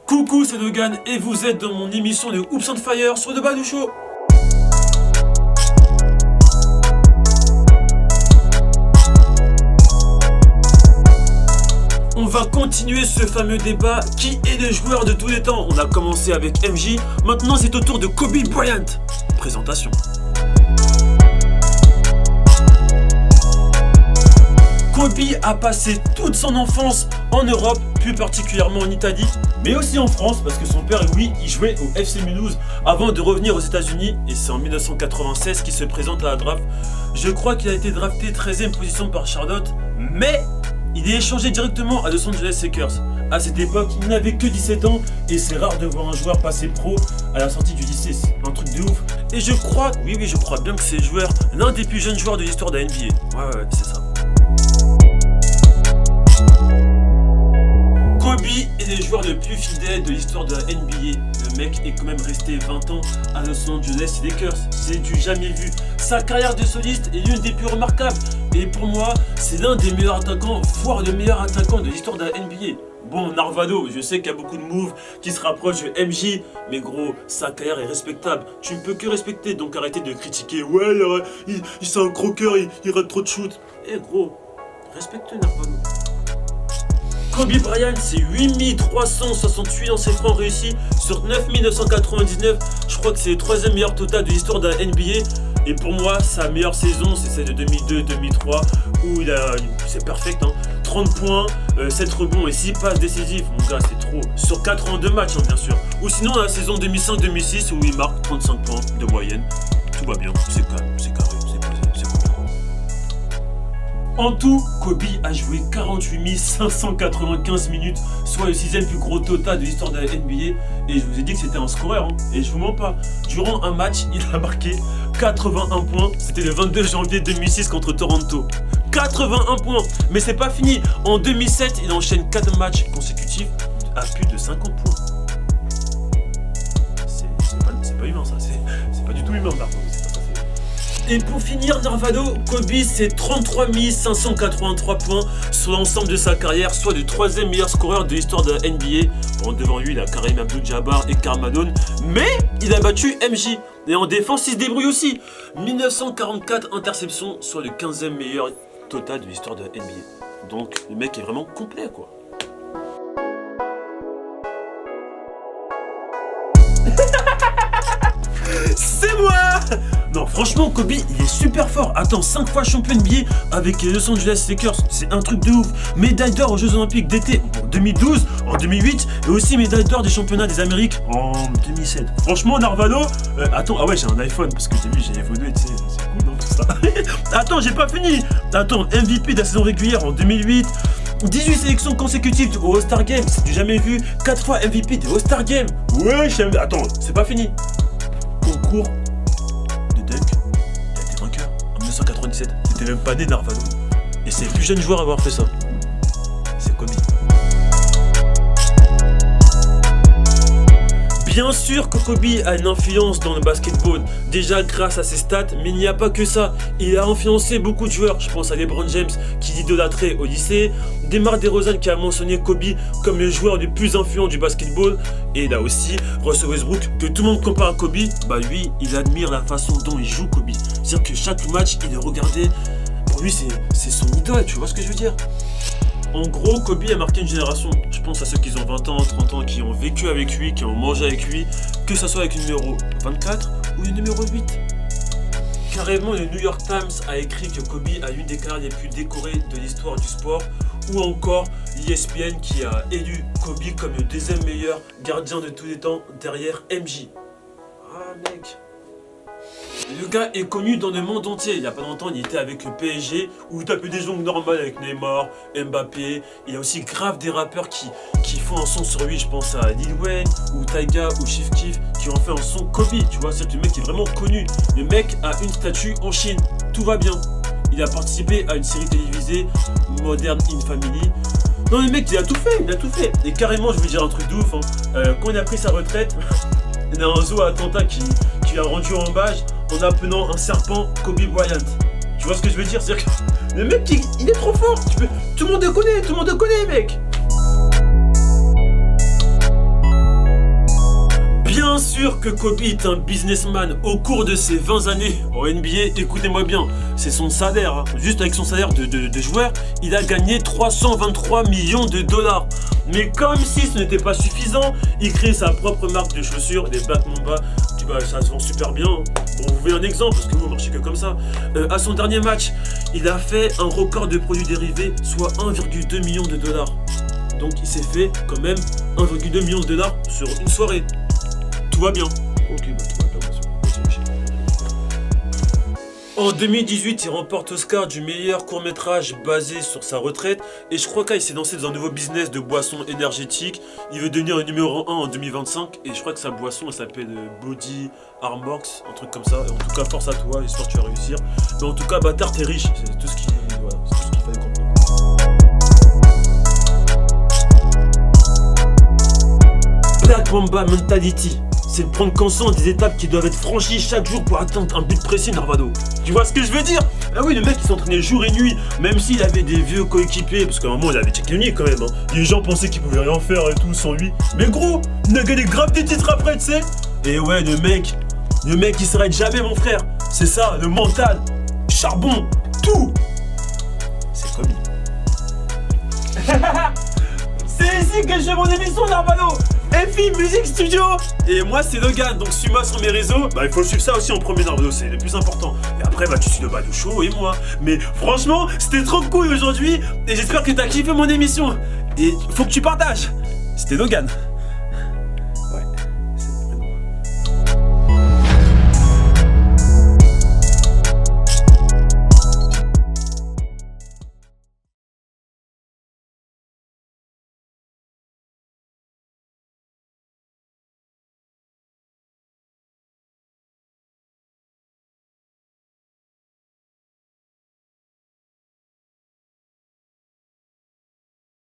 Coucou, c'est Logan et vous êtes dans mon émission de Hoops on Fire sur le bas du show. On va continuer ce fameux débat, qui est le joueur de tous les temps? On a commencé avec MJ, maintenant c'est au tour de Kobe Bryant. Présentation. Kobe a passé toute son enfance en Europe, plus particulièrement en Italie, mais aussi en France parce que son père, lui, il jouait au FC Mulhouse avant de revenir aux États-Unis et c'est en 1996 qu'il se présente à la draft. Je crois qu'il a été drafté 13e position par Charlotte, mais il est échangé directement à Los Angeles Lakers. À cette époque, il n'avait que 17 ans et c'est rare de voir un joueur passer pro à la sortie du lycée, c'est un truc de ouf. Et je crois, je crois bien que c'est l'un des plus jeunes joueurs de l'histoire de la NBA. Ouais, c'est ça. Kobe est le joueur le plus fidèle de l'histoire de la NBA. Le mec est quand même resté 20 ans à Los Angeles Lakers. C'est du jamais vu. Sa carrière de soliste est l'une des plus remarquables. Et pour moi, c'est l'un des meilleurs attaquants, voire le meilleur attaquant de l'histoire de la NBA. Bon, Narvado, je sais qu'il y a beaucoup de moves qui se rapprochent de MJ, mais gros, sa carrière est respectable. Tu ne peux que respecter, donc arrêtez de critiquer. Ouais, c'est un croqueur, il rate trop de shoot. Eh gros, respecte Narvado. Kobe Bryant, c'est 8368 lancers francs réussis sur 9999. Je crois que c'est le 3e meilleur total de l'histoire de la NBA. Et pour moi, sa meilleure saison, c'est celle de 2002-2003 où c'est perfect, hein. 30 points, 7 rebonds et 6 passes décisives. Mon gars, c'est trop. Sur 82 matchs, hein, bien sûr. Ou sinon, la saison 2005-2006 où il marque 35 points de moyenne. Tout va bien, c'est calme, c'est carré, c'est posé, c'est bon. En tout, Kobe a joué 48 595 minutes, soit le 6e plus gros total de l'histoire de la NBA. Et je vous ai dit que c'était un scoreur, hein. Et je vous mens pas. Durant un match, il a marqué 81 points. C'était le 22 janvier 2006 contre Toronto. 81 points. Mais c'est pas fini. En 2007, il enchaîne 4 matchs consécutifs à plus de 50 points. C'est pas humain ça. C'est pas du tout humain, Narvado. Et pour finir, Narvado, Kobe c'est 33 583 points sur l'ensemble de sa carrière, soit le 3e meilleur scoreur de l'histoire de la NBA. Bon, devant lui, il a Kareem Abdul-Jabbar et Karl Malone, mais il a battu MJ. Et en défense, il se débrouille aussi. 1944 interceptions, soit le 15e meilleur total de l'histoire de la NBA. Donc, le mec est vraiment complet, quoi. C'est moi! Non, franchement, Kobe, il est super fort. Attends, 5 fois champion NBA avec les Los Angeles Lakers, c'est un truc de ouf. Médaille d'or aux Jeux Olympiques d'été en 2012, en 2008 et aussi médaille d'or des championnats des Amériques en 2007. Franchement, Narvado, attends, ah ouais, j'ai un iPhone parce que j'ai vu, j'ai évolué, tu sais, c'est cool, non, tout ça. Attends, j'ai pas fini. Attends, MVP de la saison régulière en 2008. 18 sélections consécutives au All-Star Game, c'est du jamais vu. 4 fois MVP des All-Star Game. Ouais, attends, c'est pas fini. Concours de dunk, il a été vainqueur en 1997. C'était même pas né, Narvado. Et c'est le plus jeune joueur à avoir fait ça. C'est Kobe. Bien sûr que Kobe a une influence dans le basketball, déjà grâce à ses stats, mais il n'y a pas que ça. Il a influencé beaucoup de joueurs, je pense à LeBron James qui l'idolâtrait au lycée, DeMar DeRozan qui a mentionné Kobe comme le joueur le plus influent du basketball, et là aussi Russell Westbrook, que tout le monde compare à Kobe, bah lui il admire la façon dont il joue Kobe. C'est-à-dire que chaque match il est regardé, pour lui c'est son idole, tu vois ce que je veux dire? En gros, Kobe a marqué une génération. Je pense à ceux qui ont 20 ans, 30 ans, qui ont vécu avec lui, qui ont mangé avec lui, que ce soit avec le numéro 24 ou le numéro 8. Carrément, le New York Times a écrit que Kobe a une des carrières les plus décorées de l'histoire du sport, ou encore l'ESPN qui a élu Kobe comme le 2e meilleur gardien de tous les temps derrière MJ. Ah mec. Le gars est connu dans le monde entier. Il y a pas longtemps, il était avec le PSG où il tapait des jongles normales avec Neymar, Mbappé. Il y a aussi grave des rappeurs qui font un son sur lui. Je pense à Lil Wayne ou Tyga ou Chief Keef qui ont fait un son Kobe. Tu vois, c'est que le mec est vraiment connu. Le mec a une statue en Chine. Tout va bien. Il a participé à une série télévisée Modern in Family. Non, le mec, il a tout fait. Et carrément, je veux dire un truc de ouf. Quand il a pris sa retraite, il y a un zoo à Atlanta qui a rendu hommage en appelant un serpent Kobe Bryant. Tu vois ce que je veux dire? C'est-à-dire que le mec, il est trop fort. Tout le monde le connaît, mec. sûr que Kobe est un businessman. Au cours de ses 20 années en NBA, écoutez-moi bien, c'est son salaire, hein. Juste avec son salaire de joueur, il a gagné 323 millions de dollars. Mais comme si ce n'était pas suffisant, il crée sa propre marque de chaussures, les Black Mamba. Tu vois, ça se vend super bien, hein. Bon, vous voulez un exemple, parce que vous marchez que comme ça. À son dernier match, il a fait un record de produits dérivés, soit 1,2 million de dollars. Donc il s'est fait quand même 1,2 million de dollars sur une soirée. Tout va bien. Ok, bah tout va bien, bien sûr. En 2018, il remporte Oscar du meilleur court-métrage basé sur sa retraite. Et je crois qu'il s'est lancé dans un nouveau business de boissons énergétiques. Il veut devenir le numéro 1 en 2025. Et je crois que sa boisson, elle s'appelle Body Armox, un truc comme ça. Et en tout cas, force à toi, j'espère que tu vas réussir. Mais en tout cas, bâtard, t'es riche. C'est tout ce qu'il fallait comprendre. Black Mamba Mentality, c'est de prendre conscience des étapes qui doivent être franchies chaque jour pour atteindre un but précis, Narvado. Tu vois ce que je veux dire? Ah oui, le mec il s'entraînait jour et nuit, même s'il avait des vieux coéquipiers, parce qu'à un moment il avait checké nuit quand même, hein. Les gens pensaient qu'il pouvait rien faire et tout sans lui. Mais gros, il a gagné grave des titres après, tu sais. Et ouais, le mec il s'arrête jamais, mon frère. C'est ça, le mental, charbon, tout. C'est Kobe. C'est ici que je fais mon émission, Narvado. FI Music Studio. Et moi c'est Logan, donc suis-moi sur mes réseaux. Bah il faut suivre ça aussi en premier, Narvado, c'est le plus important. Et après bah tu suis le Badou Show et moi. Mais franchement c'était trop cool aujourd'hui. Et j'espère que t'as kiffé mon émission. Et faut que tu partages. C'était Logan.